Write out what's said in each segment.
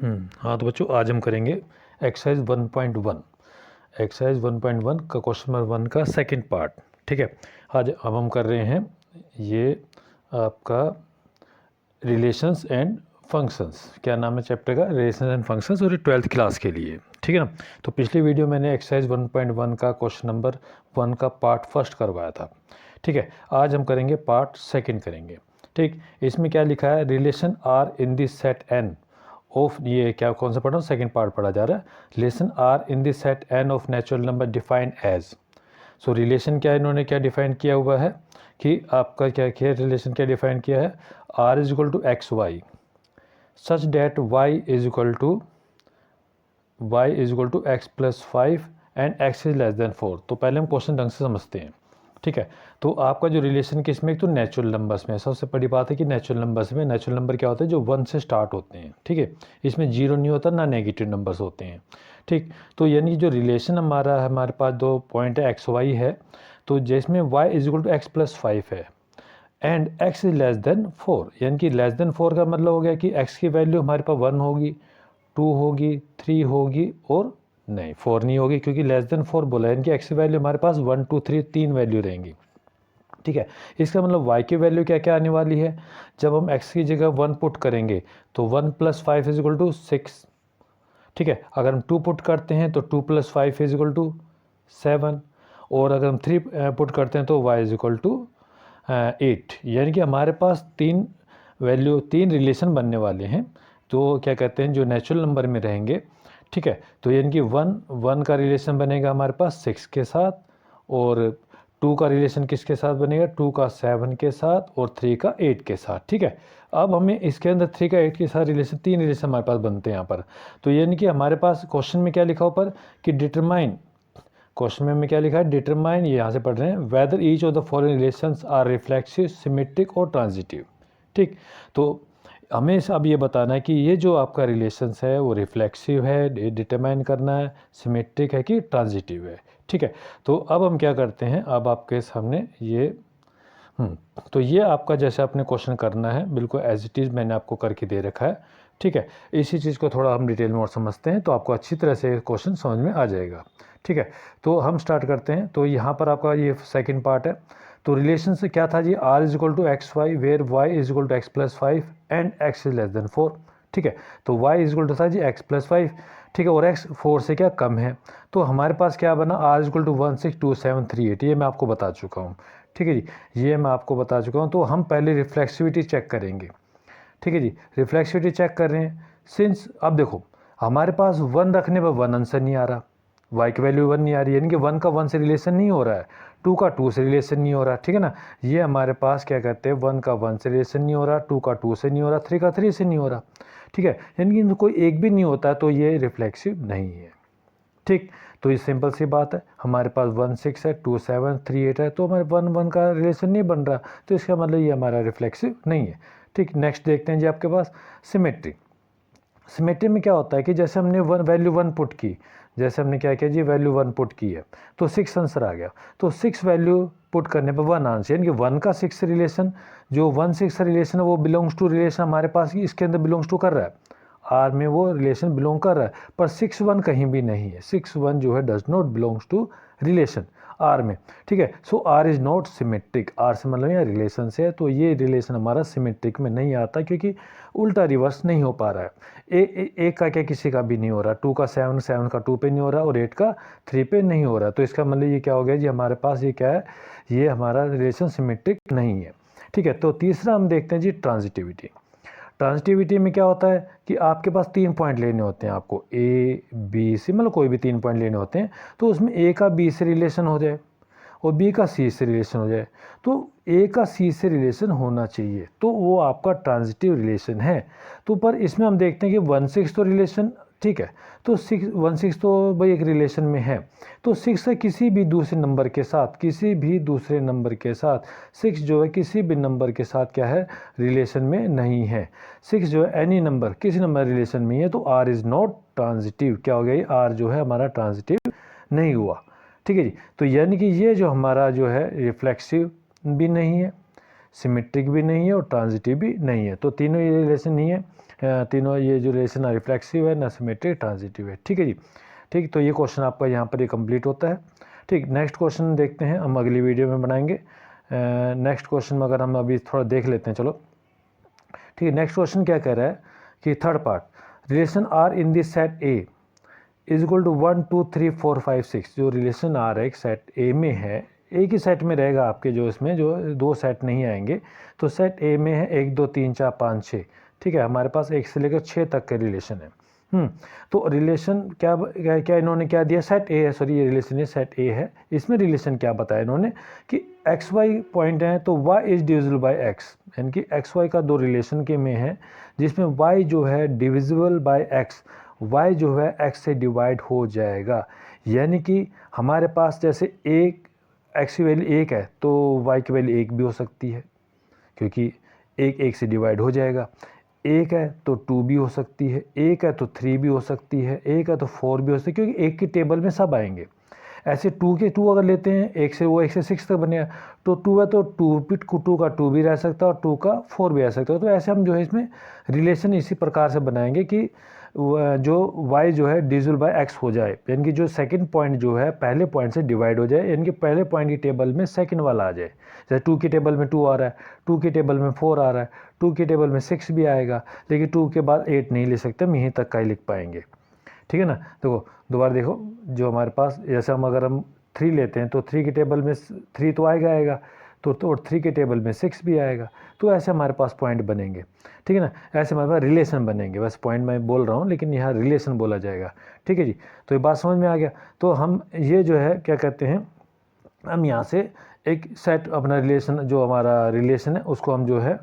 हाँ तो बच्चों आज हम करेंगे एक्सरसाइज 1.1 एक्सरसाइज 1.1 का क्वेश्चन नंबर 1 का सेकंड पार्ट। ठीक है, आज अब हम कर रहे हैं ये आपका रिलेशंस एंड फंक्शंस। क्या नाम है चैप्टर का? रिलेशंस एंड फंक्शंस, और ये 12th क्लास के लिए। ठीक है ना। तो पिछली वीडियो मैंने एक्सरसाइज 1.1 का क्वेश्चन नंबर 1 का पार्ट फर्स्ट करवाया था। ठीक है, आज हम करेंगे पार्ट सेकंड करेंगे। ठीक, इसमें क्या लिखा है? Relation R in this set N of, ये क्या कौन सा पढ़ा हूँ? सेकंड पार्ट पढ़ा जा रहा है। Relation R in this set N of natural number defined as. So relation क्या इन्होंने क्या डिफाइन किया हुआ है कि आपका क्या किया रिलेशन क्या डिफाइन किया है? R is equal to x Y such that Y is equal to x plus 5 and x is less than 4। तो पहले हम क्वेश्चन ढंग से समझते हैं। ठीक है, तो आपका जो रिलेशन किस में, एक तो नेचुरल नंबर्स में। सबसे बड़ी बात है कि नेचुरल नंबर्स में, नेचुरल नंबर क्या होते हैं? जो 1 से स्टार्ट होते हैं। ठीक है, इसमें जीरो नहीं होता, ना नेगेटिव नंबर्स होते हैं। ठीक, तो यानी जो रिलेशन हमारे पास दो पॉइंट है एक्स वाई है, तो जिसमें y is equal to x plus 5 है and x is less than 4। यानी कि लेस देन 4 का मतलब हो गया कि x की वैल्यू हमारे पास 1 होगी, 2 होगी, 3 होगी और नहीं 4 नहीं होगी, क्योंकि लेस देन 4 बोला है। यानी कि x की वैल्यू हमारे पास 1 2 3 तीन वैल्यू रहेंगी। ठीक है, इसका मतलब y की वैल्यू क्या क्या आने वाली है? जब हम x की जगह 1 पुट करेंगे तो 1 प्लस 5 इज इक्वल टू 6। ठीक है, अगर हम 2 पुट करते हैं तो 2 प्लस 5 इज इक्वल टू 7, और अगर हम 3 पुट करते हैं तो y इज इक्वल टू 8। यानी कि हमारे पास तीन रिलेशन बनने वाले हैं। तो क्या कहते हैं, जो नेचुरल नंबर में रहेंगे। ठीक है, तो यानी कि 1 का रिलेशन बनेगा हमारे पास 6 के साथ, और 2 का रिलेशन किसके साथ बनेगा? 2 का 7 के साथ, और 3 का 8 के साथ। ठीक है, अब हमें इसके अंदर 3 का 8 के साथ रिलेशन, तीन रिलेशन हमारे पास बनते हैं यहाँ पर। तो यानी कि हमारे पास क्वेश्चन में क्या लिखा ऊपर कि डिटरमाइन, क्वेश्चन में हमें क्या लिखा है? डिटरमाइन, ये यहाँ से पढ़ रहे हैं, whether each of the following relations are reflexive, symmetric और ट्रांजिटिव। ठीक, तो हमें अब ये बताना है कि ये जो आपका रिलेशंस है वो रिफ्लेक्सिव है, डिटरमाइन करना है, सिमेट्रिक है कि ट्रांजिटिव है। ठीक है, तो अब हम क्या करते हैं, अब आपके सामने ये तो ये आपका जैसे आपने क्वेश्चन करना है, बिल्कुल एज इट इज़ मैंने आपको करके दे रखा है। ठीक है, इसी चीज़ को थोड़ा हम डिटेल में और समझते हैं तो आपको अच्छी तरह से क्वेश्चन समझ में आ जाएगा। ठीक है, तो हम स्टार्ट करते हैं। तो यहाँ पर आपका ये सेकंड पार्ट है। तो रिलेशन से क्या था जी? R is equal to x y where y is equal to x plus 5 and x is less than 4। ठीक है, तो वाई इज इक्वल टू था जी एक्स प्लस 5। ठीक है, और एक्स 4 से क्या कम है। तो हमारे पास क्या बना? R is equal to 162738। ये मैं आपको बता चुका हूँ। ठीक है जी, ये मैं आपको बता चुका हूँ। तो हम पहले रिफ्लेक्सिविटी चेक करेंगे। ठीक है जी, रिफ्लेक्सिविटी चेक कर रहे हैं। सिंस अब देखो हमारे पास 1 रखने पर 1 आंसर नहीं आ रहा, y की वैल्यू 1 नहीं आ रही, यानी कि 1 का 1 से रिलेशन नहीं हो रहा है, 2 का 2 से रिलेशन नहीं हो रहा। ठीक है ना, ये हमारे पास क्या कहते हैं, 1 का 1 से रिलेशन नहीं हो रहा, 2 का 2 से नहीं हो रहा, 3 का 3 से नहीं हो रहा। ठीक है, यानी कि कोई एक भी नहीं होता तो ये रिफ्लेक्सिव नहीं है। ठीक, तो ये सिंपल सी बात है, हमारे पास 1 6 है, 2 7 3 8 है, तो हमारे 1 1 का रिलेशन नहीं बन रहा, तो इसका मतलब ये हमारा रिफ्लेक्सिव नहीं है। ठीक, नेक्स्ट देखते हैं जी आपके पास सिमेट्री। सिमेट्री में क्या होता है कि जैसे हमने वैल्यू 1 पुट की, जैसे हमने क्या किया जी, वैल्यू 1 पुट की है तो 6 आंसर आ गया। तो 6 वैल्यू पुट करने पर 1 आंसर, यानी कि 1 का 6 से रिलेशन, जो 1 6 से रिलेशन है वो बिलोंग्स टू रिलेशन हमारे पास इसके अंदर बिलोंग्स टू कर रहा है, आर में वो रिलेशन बिलोंग कर रहा है, पर 6 1 कहीं भी नहीं है। 6 1 जो है does not belongs to relation R में। ठीक है, so R is not symmetric. R से मतलब यहाँ रिलेशन से है, तो ये रिलेशन हमारा सिमेट्रिक में नहीं आता, क्योंकि उल्टा रिवर्स नहीं हो पा रहा है। एक का क्या किसी का भी नहीं हो रहा, 2 का 7 7 का 2 पे नहीं हो रहा, और 8 का 3 पे नहीं हो रहा। तो इसका मतलब ये क्या हो गया जी, हमारे पास ये क्या है, ये हमारा रिलेशन सिमेट्रिक नहीं है। ठीक है, तो तीसरा हम देखते हैं जी ट्रांजिटिविटी। ट्रांजिटिविटी में क्या होता है कि आपके पास 3 पॉइंट लेने होते हैं आपको, ए बी सी, मतलब कोई भी 3 पॉइंट लेने होते हैं। तो उसमें ए का बी से रिलेशन हो जाए और बी का सी से रिलेशन हो जाए, तो ए का सी से रिलेशन होना चाहिए, तो वो आपका ट्रांजिटिव रिलेशन है। तो पर इसमें हम देखते हैं कि 1 6 तो रिलेशन ठीक है, तो 1 6 तो भाई एक रिलेशन में है, तो 6 से किसी भी दूसरे नंबर के साथ, किसी भी दूसरे नंबर के साथ 6 जो है किसी भी नंबर के साथ क्या है, रिलेशन में नहीं है। 6 जो है एनी नंबर, किसी नंबर रिलेशन में है, तो आर इज़ नॉट ट्रांजिटिव। क्या हो गया ये, आर जो है हमारा ट्रांजिटिव नहीं हुआ। ठीक है जी, तो यानी कि ये जो हमारा जो है रिफ्लेक्सिव भी नहीं है, सिमेट्रिक भी नहीं है और ट्रांजिटिव भी नहीं है। तो तीनों ये रिलेशन नहीं है, तीनों ये जो रिलेशन ना रिफ्लेक्सिव है ना सिमेट्रिक, ट्रांजिटिव है। ठीक है जी, ठीक। तो ये क्वेश्चन आपका यहाँ पर ये कंप्लीट होता है। ठीक, नेक्स्ट क्वेश्चन देखते हैं, हम अगली वीडियो में बनाएंगे। नेक्स्ट क्वेश्चन में अगर हम अभी थोड़ा देख लेते हैं, चलो ठीक है। नेक्स्ट क्वेश्चन क्या कह रहा है कि third part, relation R in this set A is equal to 1 2 3 4 5 6। जो रिलेशन आर एक सेट ए में है, एक ही सेट में रहेगा आपके, जो इसमें जो दो सेट नहीं आएंगे। तो सेट ए में है 1 2 3 4 5 6। ठीक है, हमारे पास 1 से लेकर 6 तक के रिलेशन है। तो रिलेशन क्या इन्होंने क्या दिया, सेट ए है, सॉरी ये रिलेशन है सेट ए है। इसमें रिलेशन क्या बताया इन्होंने कि एक्स वाई पॉइंट है तो Y is divisible by X, यानी कि एक्स वाई का दो रिलेशन के में है जिसमें वाई जो है डिविजिबल बाय एक्स, वाई जो है एक्स से डिवाइड हो जाएगा। यानी कि हमारे पास जैसे एक एक्स की वैल्यू 1 है तो वाई की वैल्यू 1 भी हो सकती है, क्योंकि 1 से डिवाइड हो जाएगा। 1 है तो 2 भी हो सकती है, 1 है तो 3 भी हो सकती है, 1 है तो 4 भी हो सकती है, क्योंकि 1 की टेबल में सब आएंगे। ऐसे 2 के 2 अगर लेते हैं, 1 से वो 1 से 6 तक बनेगा, तो 2 है तो 2 का 2 भी रह सकता है और 2 का 4 भी रह सकता है। तो ऐसे हम जो है इसमें रिलेशन इसी प्रकार से बनाएंगे कि जो y जो है डिविजिबल बाय x हो जाए, यानी कि जो सेकंड पॉइंट जो है पहले पॉइंट से डिवाइड हो जाए, यानी कि पहले पॉइंट की टेबल में सेकंड वाला आ जाए। जैसे 2 की टेबल में 2 आ रहा है, 2 की टेबल में 4 आ रहा है, 2 की टेबल में 6 भी आएगा, लेकिन 2 के बाद 8 नहीं ले सकते, हम यहीं तक का ही लिख पाएंगे। ठीक है ना। देखो दोबारा देखो, जो हमारे पास जैसे अगर हम 3 लेते हैं तो 3 की टेबल में 3 तो आएगा, तो 3 के टेबल में 6 भी आएगा। तो ऐसे हमारे पास पॉइंट बनेंगे। ठीक है ना, ऐसे हमारे पास रिलेशन बनेंगे। बस पॉइंट मैं बोल रहा हूँ, लेकिन यहाँ रिलेशन बोला जाएगा। ठीक है जी, तो ये बात समझ में आ गया। तो हम ये जो है क्या कहते हैं, हम यहाँ से एक सेट अपना रिलेशन, जो हमारा रिलेशन है उसको हम जो है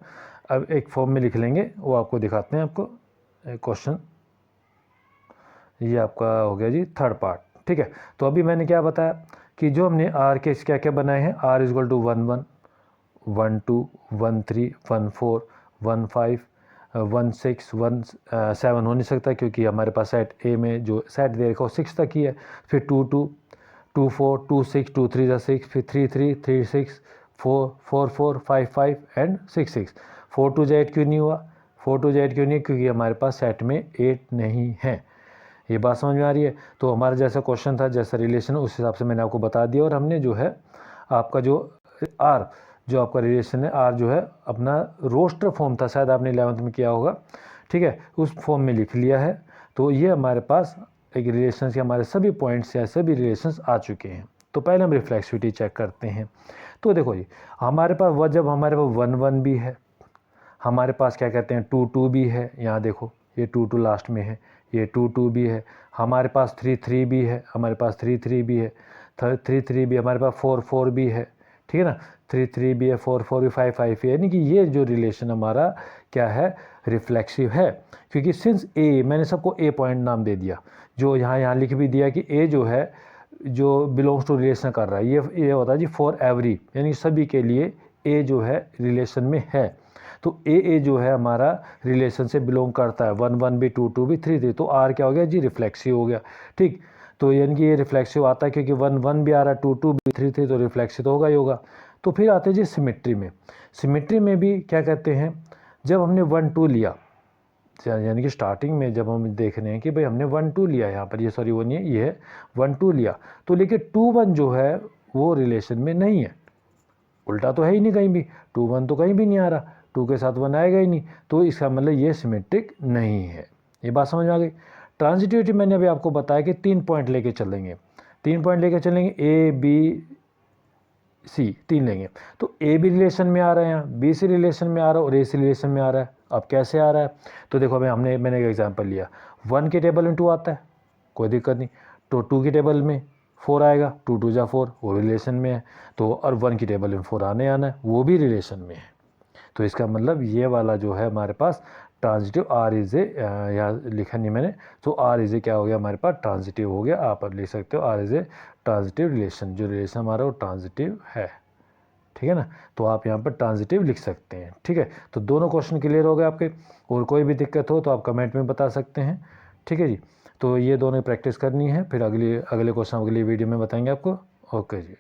अब एक फॉर्म में लिख लेंगे, वो आपको दिखाते हैं। आपको क्वेश्चन ये आपका हो गया जी थर्ड पार्ट। ठीक है, तो अभी मैंने क्या बताया कि जो हमने आर के क्या क्या बनाए हैं, आर इज इक्वल टू 1 1 1 2 1 3 1 4 1 5 1 6 1 7 हो नहीं सकता, क्योंकि हमारे पास सेट ए में जो सेट दे रखा है 6 तक ही है। फिर 2 2 2 4 2 6 2 3 6, फिर 3 3 3 6 4 4 4 5 5 एंड 6 6। 4 2 8 क्यों नहीं हुआ, 4 2 8 क्यों नहीं, क्योंकि हमारे पास सेट में 8 नहीं है। ये बात समझ में आ रही है। तो हमारा जैसा क्वेश्चन था, जैसा रिलेशन है, उस हिसाब से मैंने आपको बता दिया। और हमने जो है आपका जो आर, जो आपका रिलेशन है आर जो है अपना रोस्टर फॉर्म था, शायद आपने 11th में किया होगा। ठीक है, उस फॉर्म में लिख लिया है। तो ये हमारे पास एक रिलेशन के हमारे सभी पॉइंट्स या सभी रिलेशंस आ चुके हैं। तो पहले हम रिफ्लेक्सिविटी चेक करते हैं। तो देखो जी, हमारे पास वह जब हमारे पास 1 1 भी है, हमारे पास क्या कहते हैं 2 2 भी है, यहाँ देखो ये 2 2 लास्ट में है, ये 2 2 भी है, हमारे पास 3 3 भी है, हमारे पास 3 3 भी है, 3 3 भी, हमारे पास 4 4 भी है। ठीक है ना, 3 3 भी है, 4 4 भी, 5 5 है। यानी कि ये जो रिलेशन हमारा क्या है, रिफ्लेक्सिव है। क्योंकि सिंस ए, मैंने सबको ए पॉइंट नाम दे दिया, जो यहाँ लिख भी दिया कि ए जो है जो बिलोंग्स टू रिलेशन कर रहा है, ये होता है जी फॉर एवरी, यानी सभी के लिए ए जो है रिलेशन में है। तो ए जो है हमारा रिलेशन से बिलोंग करता है, 1 1 भी, 2 2 भी, 3 3। तो आर क्या हो गया जी, रिफ्लेक्सिव हो गया। ठीक, तो यानी कि ये रिफ्लेक्सिव आता है, क्योंकि 1 1 भी आ रहा है, 2 2 भी, 3 3, तो रिफ्लेक्सिव तो होगा ही होगा। तो फिर आते हैं जी सिमेट्री में। सिमेट्री में भी क्या कहते हैं, जब हमने 1 2 लिया, यानी कि स्टार्टिंग में जब हम देख रहे हैं कि भाई हमने 1 2 लिया, यहाँ पर ये सॉरी वो नहीं है, ये है 1 2 लिया, तो लेकिन 2 1 जो है वो रिलेशन में नहीं है, उल्टा तो है ही नहीं कहीं भी, 2 1 तो कहीं भी नहीं आ रहा, 2 के साथ 1 आएगा ही नहीं, तो इसका मतलब ये सिमेट्रिक नहीं है। ये बात समझ में आ गई। ट्रांजिटिविटी मैंने अभी आपको बताया कि 3 पॉइंट लेके चलेंगे, 3 पॉइंट लेके चलेंगे, ए बी सी 3 लेंगे। तो ए भी रिलेशन में आ रहा है, यहाँ बी सी रिलेशन में आ रहा है और ए सी रिलेशन में आ रहा है। अब कैसे आ रहा है, तो देखो मैंने एक एग्जाम्पल लिया, 1 के टेबल में 2 आता है, कोई दिक्कत नहीं, तो 2 की टेबल में 4 आएगा, 2 2 जा 4, वो भी रिलेशन में है। तो और 1 की टेबल में 4 आना है, वो भी रिलेशन में है। तो इसका मतलब ये वाला जो है हमारे पास ट्रांजिटिव आर इज ए, यहाँ लिखा नहीं मैंने, तो आर इज ए क्या हो गया हमारे पास, ट्रांजिटिव हो गया। आप अब लिख सकते हो R is a transitive relation, जो रिलेशन हमारा वो ट्रांजिटिव है। ठीक है ना, तो आप यहाँ पर ट्रांजिटिव लिख सकते हैं। ठीक है, तो दोनों क्वेश्चन क्लियर हो गए आपके, और कोई भी दिक्कत हो तो आप कमेंट में बता सकते हैं। ठीक है जी, तो ये दोनों प्रैक्टिस करनी है, फिर अगले क्वेश्चन अगली वीडियो में बताएंगे आपको। ओके जी।